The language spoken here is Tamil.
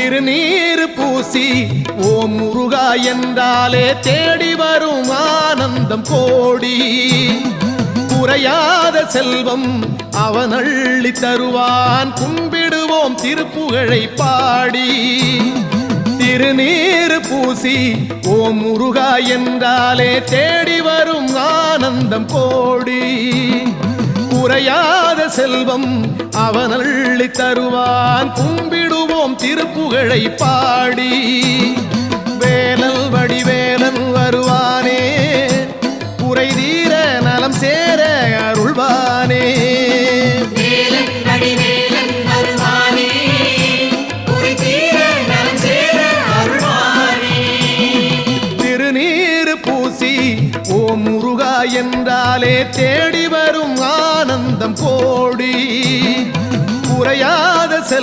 திருநீர் பூசி ஓம் முருகா என்றாலே தேடி வரும் ஆனந்தம் கோடி குறையாத செல்வம் அவன் அள்ளி தருவான் கும்பிடுவோம் திருப்புகழை பாடி திருநீர் பூசி ஓம் முருகா என்றாலே தேடி வரும் ஆனந்தம் கோடி குறையாத செல்வம் அவன் அள்ளி தருவான் கும்பிடுவோம் திருப்புகழை பாடி வேலல் வடிவேலன் வருவானே குறை தீர நலம் சேர அருள்வானே திருநீர் பூசி ஓம் முருகா என்றாலே தேடி வரும் ஆனந்தம் கோடி குறையாத செல்வம்